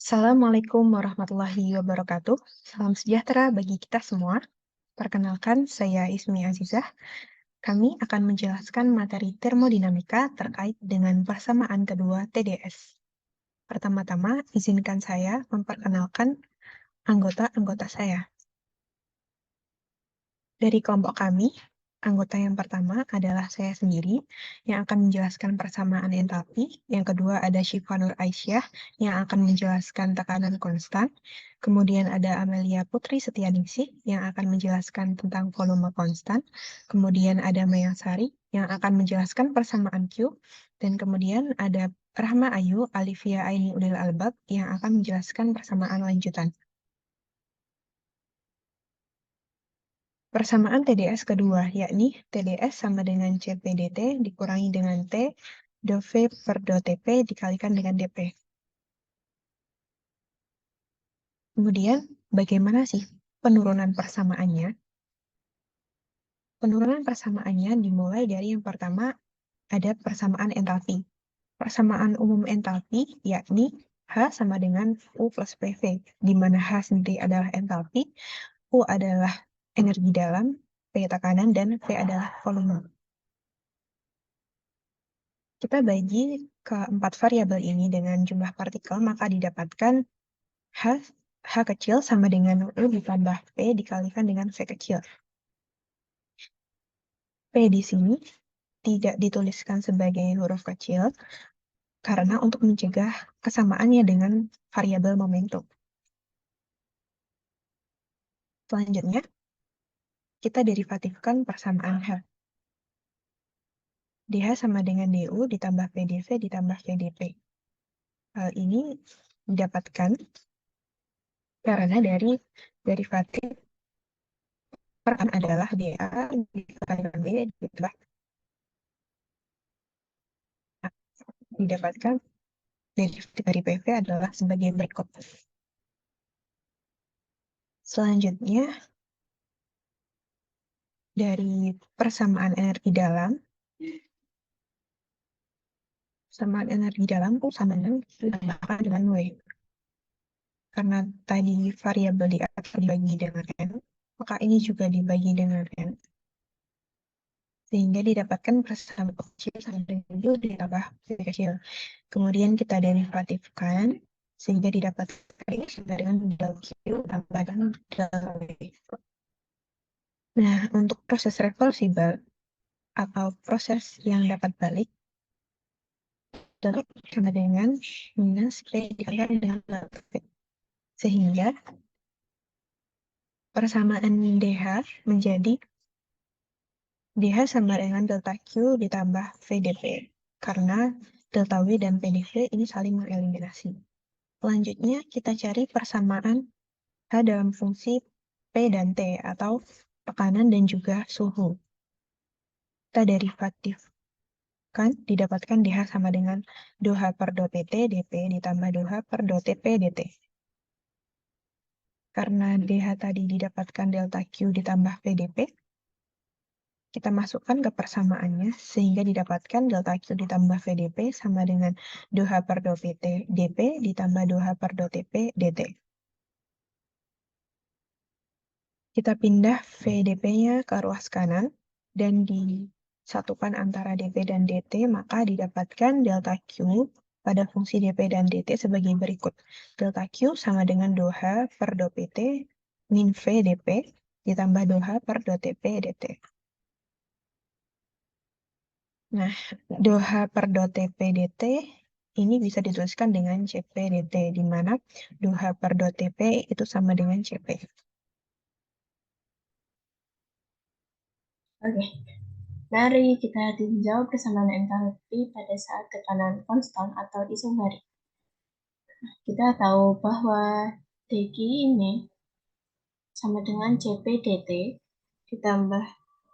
Assalamualaikum warahmatullahi wabarakatuh. Salam sejahtera bagi kita semua. Perkenalkan, saya Ismi Azizah. Kami akan menjelaskan materi termodinamika terkait dengan persamaan kedua TdS. Pertama-tama, izinkan saya memperkenalkan anggota-anggota saya. Dari kelompok kami, anggota yang pertama adalah saya sendiri yang akan menjelaskan persamaan entalpi. Yang kedua ada Syifa Nur Aisyah yang akan menjelaskan tekanan konstan. Kemudian ada Amelia Putri Setianingsih yang akan menjelaskan tentang volume konstan. Kemudian ada Mayang Sari yang akan menjelaskan persamaan Q. Dan kemudian ada Rahma Ayu Alivia Aini Udil Albab yang akan menjelaskan persamaan lanjutan. Persamaan TdS kedua, yakni TdS sama dengan CP/dt dikurangi dengan T, dou V per dou Tp dikalikan dengan dP. Kemudian, bagaimana sih penurunan persamaannya? Penurunan persamaannya dimulai dari yang pertama, ada persamaan entalpi. Persamaan umum entalpi, yakni H sama dengan U plus PV, di mana H sendiri adalah entalpi, U adalah energi dalam, P tekanan, dan V adalah volume. Kita bagi ke 4 variabel ini dengan jumlah partikel, maka didapatkan H kecil sama dengan U ditambah P dikalikan dengan V kecil. P di sini tidak dituliskan sebagai huruf kecil, karena untuk mencegah kesamaannya dengan variabel momentum. Selanjutnya, kita derivatifkan persamaan H. dH sama dengan du ditambah PdV ditambah VdP. Hal ini didapatkan karena dari derivatif peran adalah dA dikalikan B ditambah A. Didapatkan derivatif dari PV adalah sebagai berikut. Selanjutnya, dari persamaan energi dalam itu sama dengan ditambahkan dengan W. Karena tadi variabel di atas dibagi dengan N, maka ini juga dibagi dengan N. Sehingga didapatkan persamaan kecil sama dengan U ditambah V kecil. Kemudian kita derivatifkan, sehingga didapatkan ini sama dengan del Q tambahkan del W. Nah, untuk proses reversibel atau proses yang dapat balik, sama dengan minus P dikalikan dengan V. Sehingga persamaan DH menjadi DH sama dengan delta Q ditambah VdP. Karena delta W dan PdV ini saling mengeliminasi. Selanjutnya kita cari persamaan H dalam fungsi P dan T atau tekanan dan juga suhu. Kita derivatifkan didapatkan DH sama dengan dou H per dou PT dP ditambah dou H per dou TP dt. Karena DH tadi didapatkan delta Q ditambah VdP, kita masukkan ke persamaannya sehingga didapatkan delta Q ditambah VdP sama dengan dou H per dou PT dP ditambah dou H per dou TP dt. Kita pindah VdP-nya ke ruas kanan dan disatukan antara dP dan dt, maka didapatkan delta Q pada fungsi dP dan dt sebagai berikut. Delta Q sama dengan dou H per dou PT min V dP ditambah dou H per dou TP dt. Nah, dou H per dou TP dt ini bisa dituliskan dengan CP dt, di mana dou H per dou TP itu sama dengan CP. Oke, mari kita tinjau persamaan entalpi pada saat tekanan konstan atau isobarik. Kita tahu bahwa dq ini sama dengan CP dt ditambah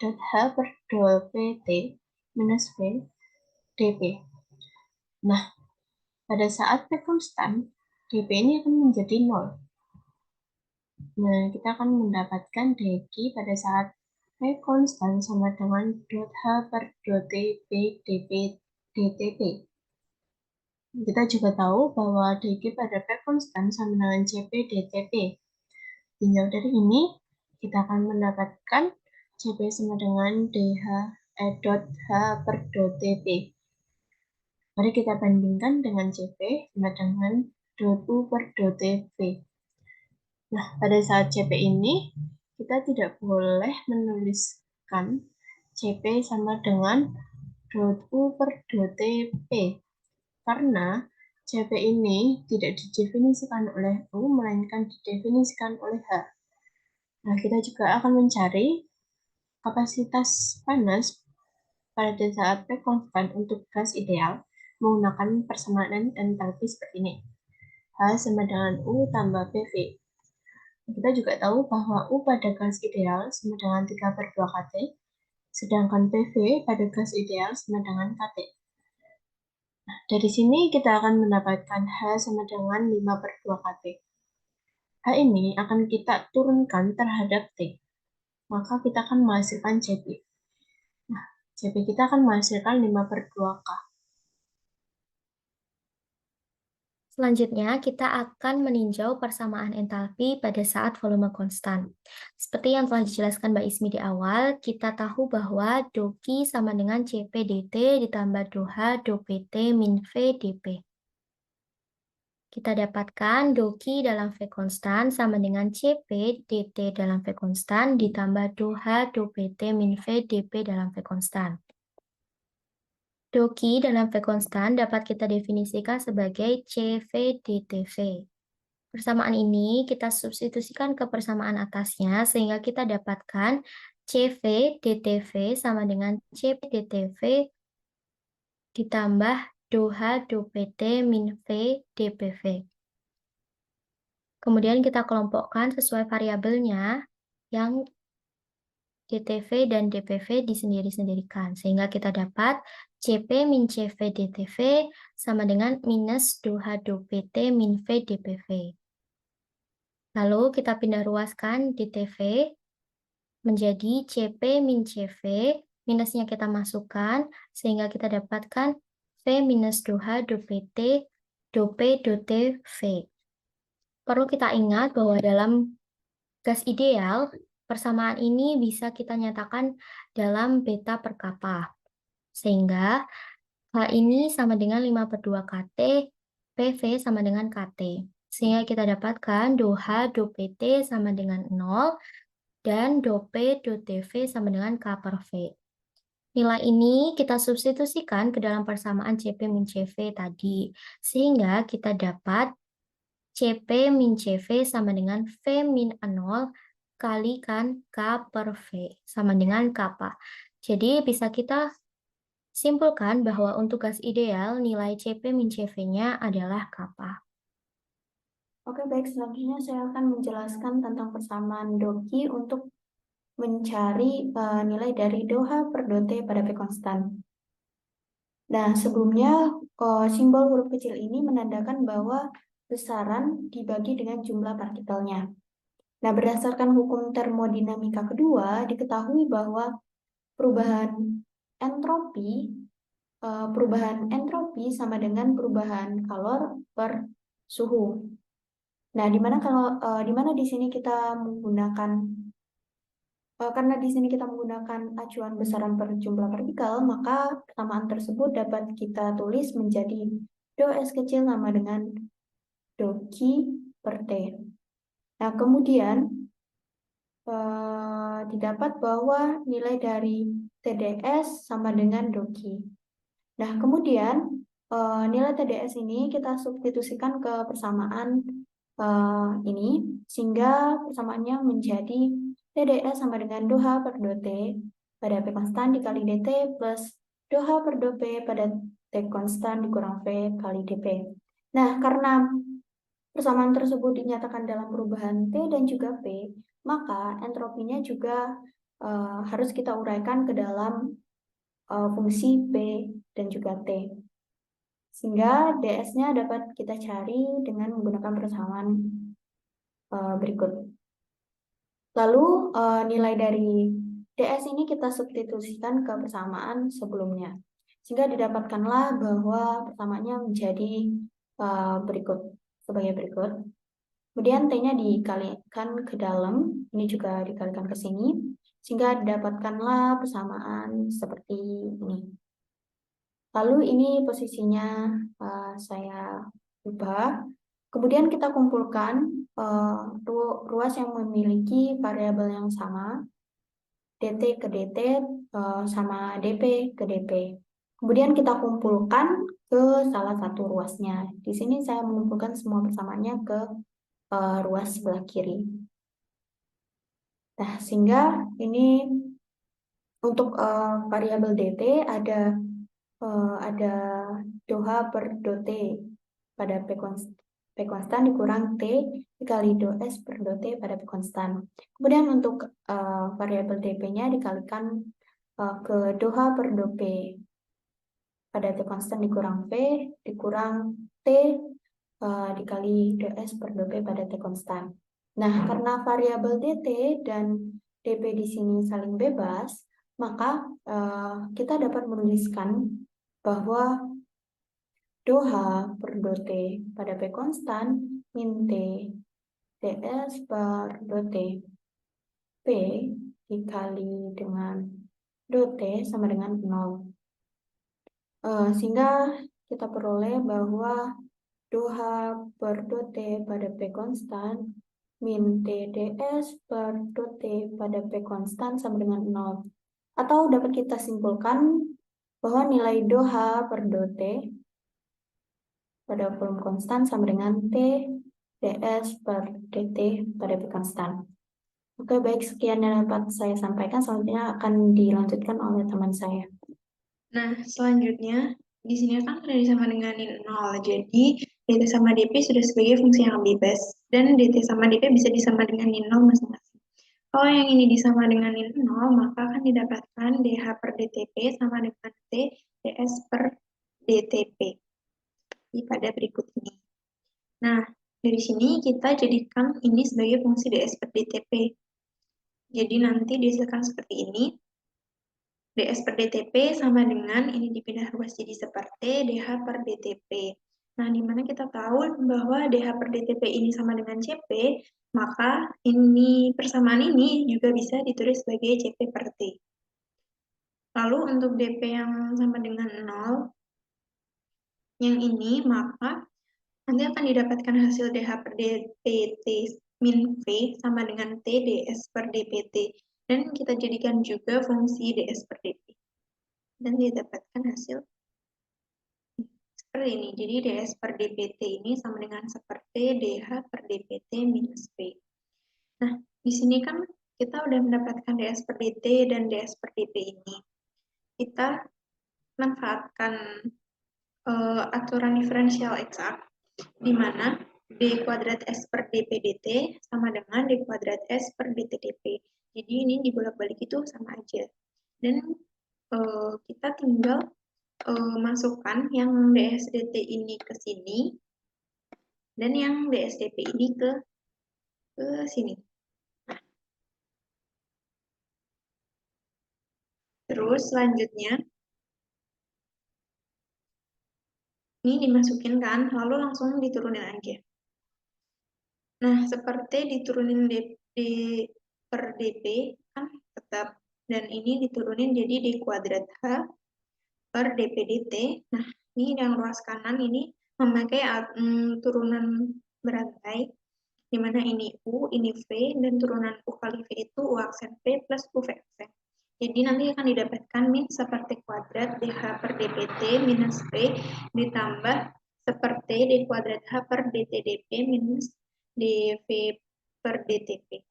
dot H per dou PT minus V dP. Nah, pada saat P konstan, dP ini akan menjadi 0. Nah, kita akan mendapatkan dq pada saat P konstan sama dengan dot H per dot TP dP dTP. Kita juga tahu bahwa DG pada P konstan sama dengan CP DTP. Tinjau dari ini, kita akan mendapatkan CP sama dengan DH dot H per dot TP. Mari kita bandingkan dengan CP sama dengan dot U per dot TP. Nah, pada saat CP ini, kita tidak boleh menuliskan CP sama dengan dot U per dot TP. Karena CP ini tidak didefinisikan oleh U, melainkan didefinisikan oleh H. Nah, kita juga akan mencari kapasitas panas pada saat P konstan untuk gas ideal menggunakan persamaan entalpi seperti ini. H sama dengan U tambah PV. Kita juga tahu bahwa U pada gas ideal sama dengan 3 per 2 kT, sedangkan PV pada gas ideal sama dengan kT. Nah, dari sini kita akan mendapatkan H sama dengan 5 per 2 kT. H ini akan kita turunkan terhadap T, maka kita akan menghasilkan CP. Nah, CP kita akan menghasilkan 5 per 2K. Selanjutnya, kita akan meninjau persamaan entalpi pada saat volume konstan. Seperti yang telah dijelaskan Mbak Ismi di awal, kita tahu bahwa dQ sama dengan CP dt ditambah dOH dPt min V dP. Kita dapatkan dQ dalam V konstan sama dengan CP dt dalam V konstan ditambah dOH dPt min V dP dalam V konstan. dQ dalam V konstan dapat kita definisikan sebagai CV dTV. Persamaan ini kita substitusikan ke persamaan atasnya sehingga kita dapatkan CV dTV sama dengan CP dTV ditambah dOH dPt min V dPV. Kemudian kita kelompokkan sesuai variabelnya yang dTV dan dPV disendiri-sendirikan sehingga kita dapat CP min CV dTV sama dengan minus dOH dPt min V dPV. Lalu kita pindah ruaskan dTV menjadi CP min CV, minusnya kita masukkan, sehingga kita dapatkan V minus dOH dPt, dP dTV. Perlu kita ingat bahwa dalam gas ideal, persamaan ini bisa kita nyatakan dalam beta per kappa. Sehingga H ini sama dengan 5 per 2 kT, PV sama dengan kT. Sehingga kita dapatkan dOH dPt sama dengan 0, dan dP dTV sama dengan K per V. Nilai ini kita substitusikan ke dalam persamaan CP min CV tadi, sehingga kita dapat CP min CV sama dengan V min 0 kalikan K per V, sama dengan kappa. Jadi bisa kita simpulkan bahwa untuk gas ideal, nilai CP min CV-nya adalah kappa. Oke, baik. Selanjutnya saya akan menjelaskan tentang persamaan dOQ untuk mencari nilai dari dOH per dT pada P konstan. Nah, sebelumnya simbol huruf kecil ini menandakan bahwa besaran dibagi dengan jumlah partikelnya. Nah, berdasarkan hukum termodinamika kedua, diketahui bahwa perubahan entropi sama dengan perubahan kalor per suhu. Nah, di mana di sini kita menggunakan karena di sini kita menggunakan acuan besaran per jumlah partikel, maka persamaan tersebut dapat kita tulis menjadi dou S kecil sama dengan dou Q per T. Nah, kemudian didapat bahwa nilai dari TdS sama dengan dou Q. Nah, kemudian nilai TdS ini kita substitusikan ke persamaan ini, sehingga persamaannya menjadi TdS sama dengan dou H per dou T pada P konstan dikali dt plus dou H per dou P pada T konstan dikurang V kali dP. Nah, karena persamaan tersebut dinyatakan dalam perubahan T dan juga P, maka entropinya juga harus kita uraikan ke dalam fungsi P dan juga T. Sehingga ds-nya dapat kita cari dengan menggunakan persamaan berikut. Lalu nilai dari ds ini kita substitusikan ke persamaan sebelumnya. sehingga didapatkanlah bahwa persamaannya menjadi sebagai berikut. Kemudian T-nya dikalikan ke dalam, ini juga dikalikan ke sini, sehingga didapatkanlah persamaan seperti ini. Lalu ini posisinya saya ubah. Kemudian kita kumpulkan ruas yang memiliki variabel yang sama, dt ke dt sama dp ke dp. Kemudian kita kumpulkan ke salah satu ruasnya. Di sini saya mengumpulkan semua persamaannya ke ruas sebelah kiri. Nah, sehingga ini untuk variabel dt ada DOH per DOT pada P konstan dikurang T dikali DOS per DOT pada P konstan. Kemudian untuk variabel dp-nya dikalikan ke DOH per DOP pada T konstan dikurang P dikurang T dikali DOS per DOP pada T konstan. Nah, karena variabel dt dan dp di sini saling bebas, maka kita dapat menuliskan bahwa DOH per DOT pada P konstan min T ds per DOT P dikali dengan DOT sama dengan 0. Sehingga kita peroleh bahwa DOH per DOT pada P konstan min T ds per DOT pada P konstan sama dengan 0. Atau dapat kita simpulkan bahwa nilai DOH per DOT pada volume konstan sama dengan T ds per dt pada P konstan. Oke, baik, sekian yang dapat saya sampaikan. Selanjutnya akan dilanjutkan oleh teman saya. Nah, selanjutnya di sini kan sudah disama denganin 0. Jadi dt sama dp sudah sebagai fungsi yang bebas dan dt sama dp bisa disama denganin 0 masing-masing. Kalau yang ini disama denganin 0, maka akan didapatkan dh per dtp sama dengan t ds per dtp pada berikut ini. Nah, dari sini kita jadikan ini sebagai fungsi ds per dtp. Jadi nanti dihasilkan seperti ini. ds per dtp sama dengan ini dipindah ruas jadi seperti dh per dtp. Nah, dimana kita tahu bahwa dh per dtp ini sama dengan cp, maka ini persamaan ini juga bisa ditulis sebagai cp per t. Lalu untuk dp yang sama dengan 0, yang ini, maka nanti akan didapatkan hasil dh per dpt min v sama dengan t ds per dpt. Dan kita jadikan juga fungsi ds per dp. Dan didapatkan hasil seperti ini. Jadi ds per dpt ini sama dengan seperti dh per dpt minus v. Nah, di sini kan kita udah mendapatkan ds per dt dan ds per dp ini. Kita manfaatkan aturan diferensial eksak, di mana d kuadrat s per dp dt sama dengan d kuadrat s per dt dp. Jadi ini dibolak-balik itu sama aja. Dan kita tinggal masukkan yang ds dt ini ke sini dan yang ds dp ini ke sini. Nah, terus selanjutnya ini dimasukin kan, lalu langsung diturunin aja. Nah, seperti diturunin d per dp kan tetap, dan ini diturunin jadi d kuadrat h per dp dt. Nah, ini yang ruas kanan ini memakai turunan berantai, di mana ini U, ini V, dan turunan U kali V itu U aksen V plus U V aksen. Jadi nanti akan didapatkan min seperti kuadrat dh per dpt minus V ditambah seperti d kuadrat h per dt dp minus dv per dtp.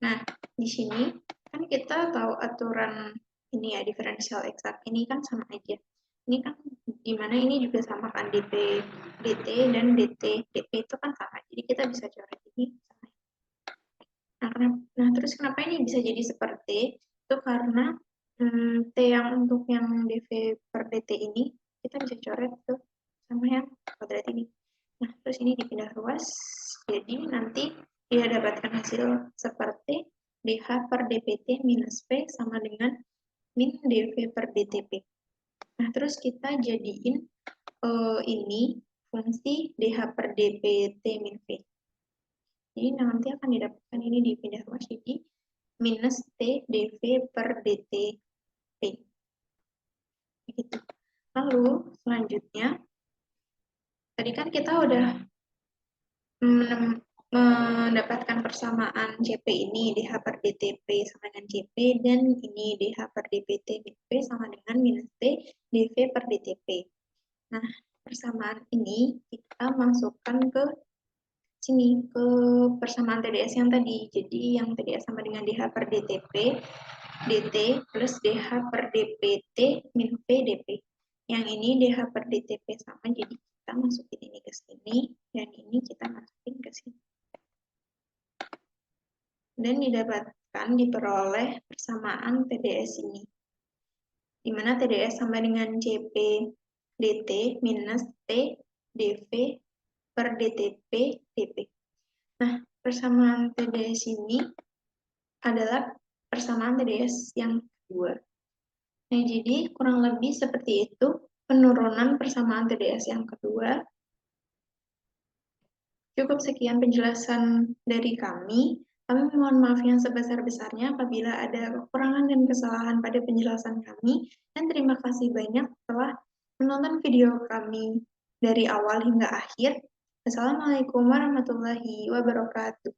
Nah, di sini kan kita tahu aturan ini ya, diferensial eksak ini kan sama aja. Ini kan dimana ini juga sama kan dp dt dan dt dp itu kan sama. Jadi kita bisa coret ini sama. Nah, terus kenapa ini bisa jadi seperti itu? Karena t yang untuk yang dv per dt ini kita bisa coret tuh sama yang kuadrat ini. Nah, terus ini dipindah ruas, jadi nanti dia dapatkan hasil seperti dh per dpt minus v sama dengan min dv per dtp. Nah, terus kita jadiin ini fungsi dh per dpt min v. Jadi nanti akan didapatkan ini dipindah ruas jadi minus t dv per dtp. Begitu. Lalu selanjutnya, tadi kan kita udah mendapatkan persamaan CP ini dH per dTP sama dengan CP, dan ini dH per dPT min V sama dengan minus T dV per dTP. Nah, persamaan ini kita masukkan ke sini, ke persamaan TDS yang tadi. Jadi yang TDS sama dengan dH per dTP dt plus dH per dPT min V dP. Yang ini dH per dTP sama, jadi kita masukin ini ke sini, dan ini kita masukin ke sini. Dan diperoleh persamaan TDS ini, di mana TDS sama dengan CP dt minus T dV per dTP dP. Nah, persamaan TDS ini adalah persamaan TDS yang kedua. Nah, jadi kurang lebih seperti itu penurunan persamaan TDS yang kedua. Cukup sekian penjelasan dari kami. Kami mohon maaf yang sebesar-besarnya apabila ada kekurangan dan kesalahan pada penjelasan kami, dan terima kasih banyak telah menonton video kami dari awal hingga akhir. Wassalamualaikum warahmatullahi wabarakatuh.